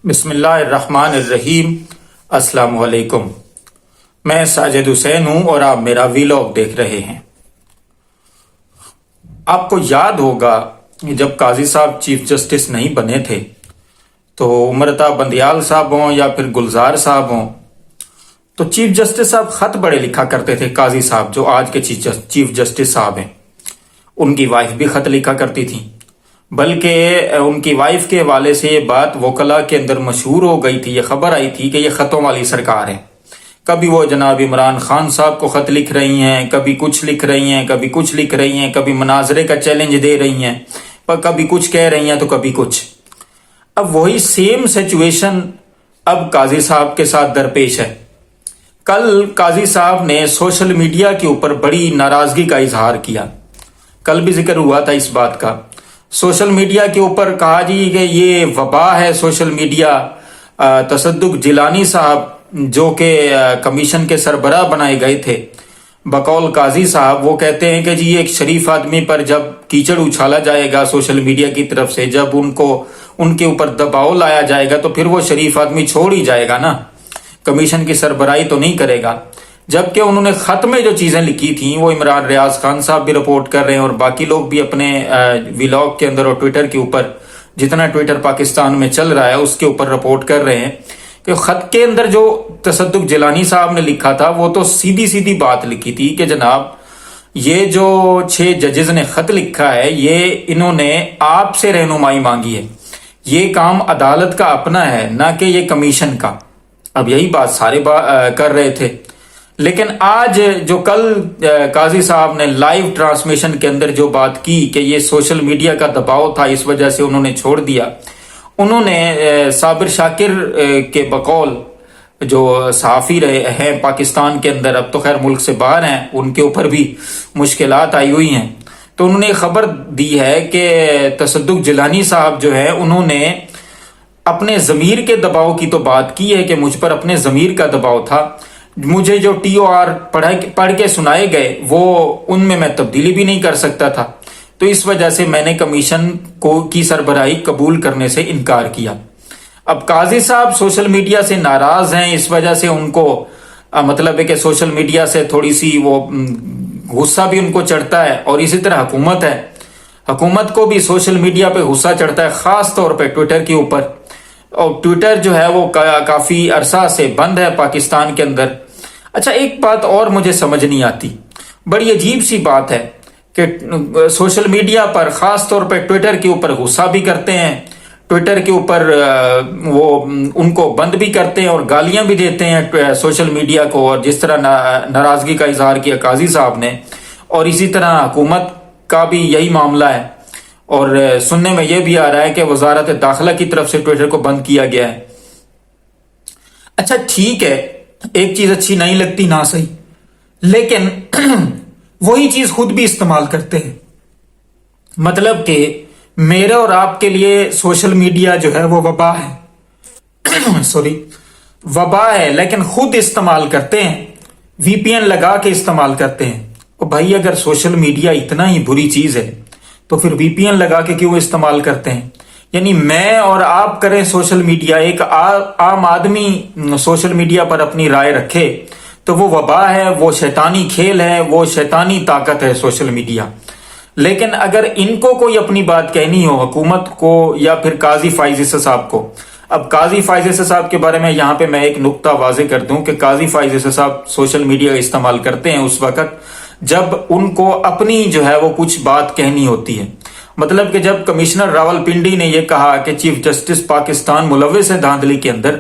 بسم اللہ الرحمن الرحیم۔ السلام علیکم، میں ساجد حسین ہوں اور آپ میرا ویلاگ دیکھ رہے ہیں۔ آپ کو یاد ہوگا جب قاضی صاحب چیف جسٹس نہیں بنے تھے تو امرتا بندیال صاحب ہوں یا پھر گلزار صاحب ہوں تو چیف جسٹس صاحب خط بڑے لکھا کرتے تھے۔ قاضی صاحب جو آج کے چیف جسٹس صاحب ہیں، ان کی وائف بھی خط لکھا کرتی تھی، بلکہ ان کی وائف کے حوالے سے یہ بات وکلاء کے اندر مشہور ہو گئی تھی، یہ خبر آئی تھی کہ یہ خطوں والی سرکار ہے۔ کبھی وہ جناب عمران خان صاحب کو خط لکھ رہی ہیں، کبھی کچھ لکھ رہی ہیں، کبھی کچھ لکھ رہی ہیں، کبھی مناظرے کا چیلنج دے رہی ہیں، کبھی کچھ کہہ رہی ہیں تو کبھی کچھ۔ اب وہی سیم سچویشن اب قاضی صاحب کے ساتھ درپیش ہے۔ کل قاضی صاحب نے سوشل میڈیا کے اوپر بڑی ناراضگی کا اظہار کیا۔ کل بھی ذکر ہوا تھا اس بات کا۔ سوشل میڈیا کے اوپر کہا جی کہ یہ وبا ہے سوشل میڈیا۔ تصدق جیلانی صاحب جو کہ کمیشن کے سربراہ بنائے گئے تھے بقول قاضی صاحب، وہ کہتے ہیں کہ جی ایک شریف آدمی پر جب کیچڑ اچھالا جائے گا سوشل میڈیا کی طرف سے، جب ان کے اوپر دباؤ لایا جائے گا تو پھر وہ شریف آدمی چھوڑ ہی جائے گا نا، کمیشن کی سربراہی تو نہیں کرے گا۔ جبکہ انہوں نے خط میں جو چیزیں لکھی تھیں وہ عمران ریاض خان صاحب بھی رپورٹ کر رہے ہیں اور باقی لوگ بھی اپنے ویلاگ کے اندر اور ٹویٹر کے اوپر، جتنا ٹویٹر پاکستان میں چل رہا ہے اس کے اوپر رپورٹ کر رہے ہیں کہ خط کے اندر جو تصدق جیلانی صاحب نے لکھا تھا وہ تو سیدھی بات لکھی تھی کہ جناب یہ جو 6 ججز نے خط لکھا ہے یہ انہوں نے آپ سے رہنمائی مانگی ہے، یہ کام عدالت کا اپنا ہے نہ کہ یہ کمیشن کا۔ اب یہی بات سارے کر رہے تھے، لیکن آج جو کل قاضی صاحب نے لائیو ٹرانسمیشن کے اندر جو بات کی کہ یہ سوشل میڈیا کا دباؤ تھا اس وجہ سے انہوں نے چھوڑ دیا، انہوں نے صابر شاکر کے بقول جو صحافی رہے ہیں پاکستان کے اندر، اب تو خیر ملک سے باہر ہیں، ان کے اوپر بھی مشکلات آئی ہوئی ہیں، تو انہوں نے خبر دی ہے کہ تصدق جیلانی صاحب جو ہے انہوں نے اپنے ضمیر کے دباؤ کی تو بات کی ہے کہ مجھ پر اپنے ضمیر کا دباؤ تھا، مجھے جو ٹی او آر پڑھ کے سنائے گئے وہ ان میں تبدیلی بھی نہیں کر سکتا تھا، تو اس وجہ سے میں نے کمیشن کی سربراہی قبول کرنے سے انکار کیا۔ اب قاضی صاحب سوشل میڈیا سے ناراض ہیں، اس وجہ سے ان کو مطلب ہے کہ سوشل میڈیا سے تھوڑی سی وہ غصہ بھی ان کو چڑھتا ہے، اور اسی طرح حکومت کو بھی سوشل میڈیا پہ غصہ چڑھتا ہے، خاص طور پہ ٹویٹر کے اوپر، اور ٹویٹر جو ہے وہ کافی عرصہ سے بند ہے پاکستان کے اندر۔ اچھا، ایک بات اور مجھے سمجھ نہیں آتی، بڑی عجیب سی بات ہے کہ سوشل میڈیا پر خاص طور پہ ٹویٹر کے اوپر غصہ بھی کرتے ہیں، ٹویٹر کے اوپر وہ ان کو بند بھی کرتے ہیں اور گالیاں بھی دیتے ہیں سوشل میڈیا کو، اور جس طرح ناراضگی کا اظہار کیا قاضی صاحب نے، اور اسی طرح حکومت کا بھی یہی معاملہ ہے، اور سننے میں یہ بھی آ رہا ہے کہ وزارت داخلہ کی طرف سے ٹویٹر کو بند کیا گیا ہے۔ اچھا ٹھیک ہے، ایک چیز اچھی نہیں لگتی نہ صحیح، لیکن وہی چیز خود بھی استعمال کرتے ہیں، مطلب کہ میرے اور آپ کے لیے سوشل میڈیا جو ہے وہ وبا ہے وبا ہے، لیکن خود استعمال کرتے ہیں، وی پی این لگا کے استعمال کرتے ہیں۔ اور بھائی اگر سوشل میڈیا اتنا ہی بری چیز ہے تو پھر وی پی این لگا کے کیوں استعمال کرتے ہیں؟ یعنی میں اور آپ کریں سوشل میڈیا، ایک عام آدمی سوشل میڈیا پر اپنی رائے رکھے تو وہ وبا ہے، وہ شیطانی کھیل ہے، وہ شیطانی طاقت ہے سوشل میڈیا۔ لیکن اگر ان کو کوئی اپنی بات کہنی ہو، حکومت کو یا پھر قاضی فائز عیسی صاحب کو، اب قاضی فائز عیسی صاحب کے بارے میں یہاں پہ میں ایک نقطہ واضح کر دوں کہ قاضی فائز عیسی صاحب سوشل میڈیا کا استعمال کرتے ہیں اس وقت جب ان کو اپنی جو ہے وہ کچھ بات کہنی ہوتی ہے، مطلب کہ جب کمشنر راول پنڈی نے یہ کہا کہ چیف جسٹس پاکستان ملوث ہے دھاندلی کے اندر،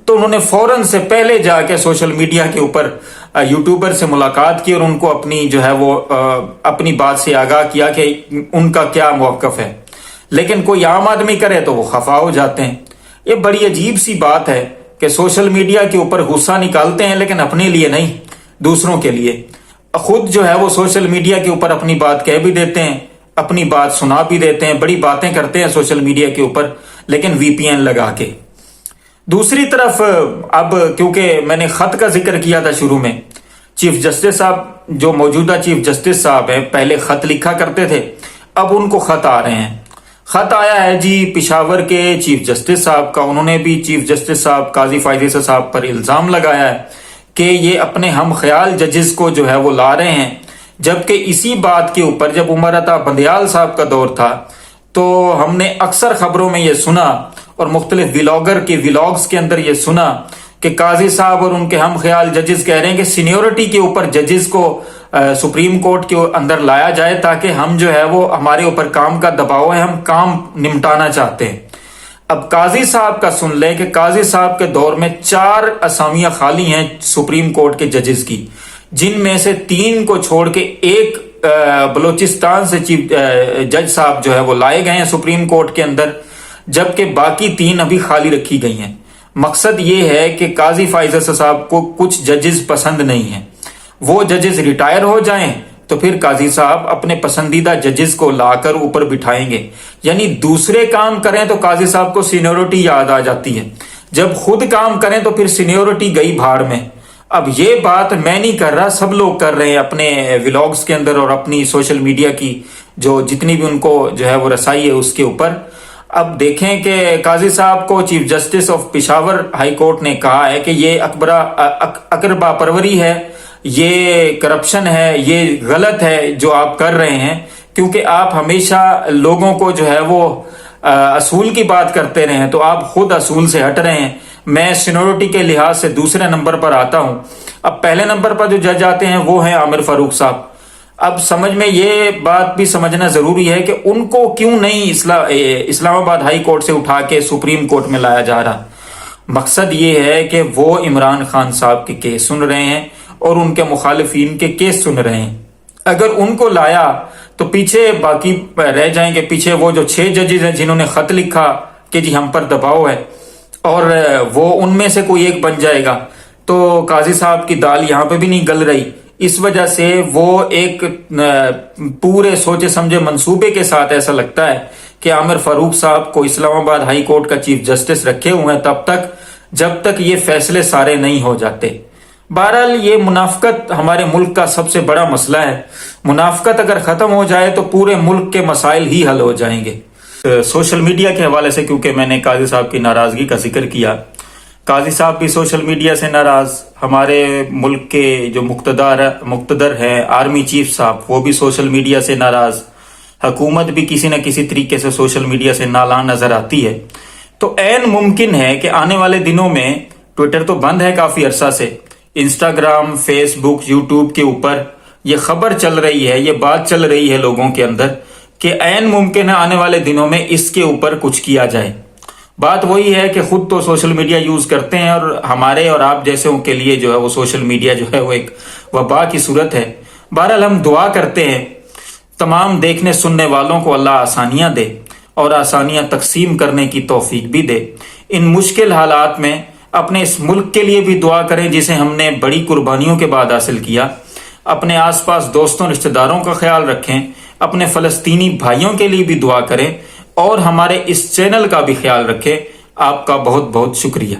تو انہوں نے فوراً سے پہلے جا کے سوشل میڈیا کے اوپر یوٹیوبر سے ملاقات کی اور ان کو اپنی جو ہے وہ اپنی بات سے آگاہ کیا کہ ان کا کیا موقف ہے، لیکن کوئی عام آدمی کرے تو وہ خفا ہو جاتے ہیں۔ یہ بڑی عجیب سی بات ہے کہ سوشل میڈیا کے اوپر غصہ نکالتے ہیں لیکن اپنے لیے نہیں، دوسروں کے لیے، خود جو ہے وہ سوشل میڈیا کے اوپر اپنی بات کہہ بھی دیتے ہیں، اپنی بات سنا بھی دیتے ہیں، بڑی باتیں کرتے ہیں سوشل میڈیا کے اوپر، لیکن وی پی این لگا کے۔ دوسری طرف اب کیونکہ میں نے خط کا ذکر کیا تھا شروع میں، چیف جسٹس صاحب جو موجودہ چیف جسٹس صاحب ہیں پہلے خط لکھا کرتے تھے، اب ان کو خط آ رہے ہیں، خط آیا ہے جی پشاور کے چیف جسٹس صاحب کا. انہوں نے بھی چیف جسٹس صاحب قاضی فائز عیسی صاحب پر الزام لگایا ہے کہ یہ اپنے ہم خیال ججز کو جو ہے وہ لا رہے ہیں، جبکہ اسی بات کے اوپر جب عمر عطا بندیال صاحب کا دور تھا تو ہم نے اکثر خبروں میں یہ سنا اور مختلف ویلاگر کے ویلاگز کے اندر یہ سنا کہ قاضی صاحب اور ان کے ہم خیال ججز کہہ رہے ہیں کہ سینیورٹی کے اوپر ججز کو سپریم کورٹ کے اندر لایا جائے تاکہ ہم جو ہے وہ ہمارے اوپر کام کا دباؤ ہے، ہم کام نمٹانا چاہتے ہیں. اب قاضی صاحب کا سن لیں کہ قاضی صاحب کے دور میں 4 اسامیاں خالی ہیں سپریم کورٹ کے ججز کی، جن میں سے 3 کو چھوڑ کے ایک بلوچستان سے چیف جج صاحب جو ہے وہ لائے گئے ہیں سپریم کورٹ کے اندر، جبکہ باقی 3 ابھی خالی رکھی گئی ہیں. مقصد یہ ہے کہ قاضی فائز عیسی صاحب کو کچھ ججز پسند نہیں ہیں، وہ ججز ریٹائر ہو جائیں تو پھر قاضی صاحب اپنے پسندیدہ ججز کو لا کر اوپر بٹھائیں گے. یعنی دوسرے کام کریں تو قاضی صاحب کو سینیورٹی یاد آ جاتی ہے، جب خود کام کریں تو پھر سینیورٹی گئی بھاڑ میں. اب یہ بات میں نہیں کر رہا، سب لوگ کر رہے ہیں اپنے ولاگز کے اندر اور اپنی سوشل میڈیا کی جو جتنی بھی ان کو جو ہے وہ رسائی ہے اس کے اوپر. اب دیکھیں کہ قاضی صاحب کو chief justice of Peshawar high court نے کہا ہے کہ یہ اقربا پروری ہے، یہ کرپشن ہے، یہ غلط ہے جو آپ کر رہے ہیں، کیونکہ آپ ہمیشہ لوگوں کو جو ہے وہ اصول کی بات کرتے رہے ہیں تو آپ خود اصول سے ہٹ رہے ہیں. میں سینیورٹی کے لحاظ سے دوسرے نمبر پر آتا ہوں. اب پہلے نمبر پر جو جج آتے ہیں وہ ہیں عامر فاروق صاحب. اب سمجھ میں یہ بات بھی سمجھنا ضروری ہے کہ ان کو کیوں نہیں اسلام آباد ہائی کورٹ سے اٹھا کے سپریم کورٹ میں لایا جا رہا. مقصد یہ ہے کہ وہ عمران خان صاحب کے کیس سن رہے ہیں اور ان کے مخالفین کے کیس سن رہے ہیں. اگر ان کو لایا تو پیچھے باقی رہ جائیں گے، پیچھے وہ جو 6 ججز ہیں جنہوں نے خط لکھا کہ جی ہم پر دباؤ ہے اور وہ ان میں سے کوئی ایک بن جائے گا تو قاضی صاحب کی دال یہاں پہ بھی نہیں گل رہی. اس وجہ سے وہ ایک پورے سوچے سمجھے منصوبے کے ساتھ ایسا لگتا ہے کہ عامر فاروق صاحب کو اسلام آباد ہائی کورٹ کا چیف جسٹس رکھے ہوئے ہیں تب تک جب تک یہ فیصلے سارے نہیں ہو جاتے. بہرحال یہ منافقت ہمارے ملک کا سب سے بڑا مسئلہ ہے. منافقت اگر ختم ہو جائے تو پورے ملک کے مسائل ہی حل ہو جائیں گے. سوشل میڈیا کے حوالے سے کیونکہ میں نے قاضی صاحب کی ناراضگی کا ذکر کیا، قاضی صاحب بھی سوشل میڈیا سے ناراض، ہمارے ملک کے جو مقتدر ہیں آرمی چیف صاحب وہ بھی سوشل میڈیا سے ناراض، حکومت بھی کسی نہ کسی طریقے سے سوشل میڈیا سے نالان نظر آتی ہے. تو عین ممکن ہے کہ آنے والے دنوں میں ٹویٹر تو بند ہے کافی عرصہ سے، انسٹاگرام، فیس بک، یوٹیوب کے اوپر یہ خبر چل رہی ہے، یہ بات چل رہی ہے لوگوں کے اندر کہ عین ممکن ہے آنے والے دنوں میں اس کے اوپر کچھ کیا جائے. بات وہی ہے کہ خود تو سوشل میڈیا یوز کرتے ہیں اور ہمارے اور آپ جیسوں کے لیے جو ہے وہ سوشل میڈیا جو ہے وہ ایک وبا کی صورت ہے. بہرحال ہم دعا کرتے ہیں تمام دیکھنے سننے والوں کو اللہ آسانیاں دے اور آسانیاں تقسیم کرنے کی توفیق بھی دے. ان مشکل حالات میں اپنے اس ملک کے لیے بھی دعا کریں جسے ہم نے بڑی قربانیوں کے بعد حاصل کیا. اپنے آس پاس دوستوں رشتہ داروں کا خیال رکھیں، اپنے فلسطینی بھائیوں کے لیے بھی دعا کریں اور ہمارے اس چینل کا بھی خیال رکھیں. آپ کا بہت بہت شکریہ.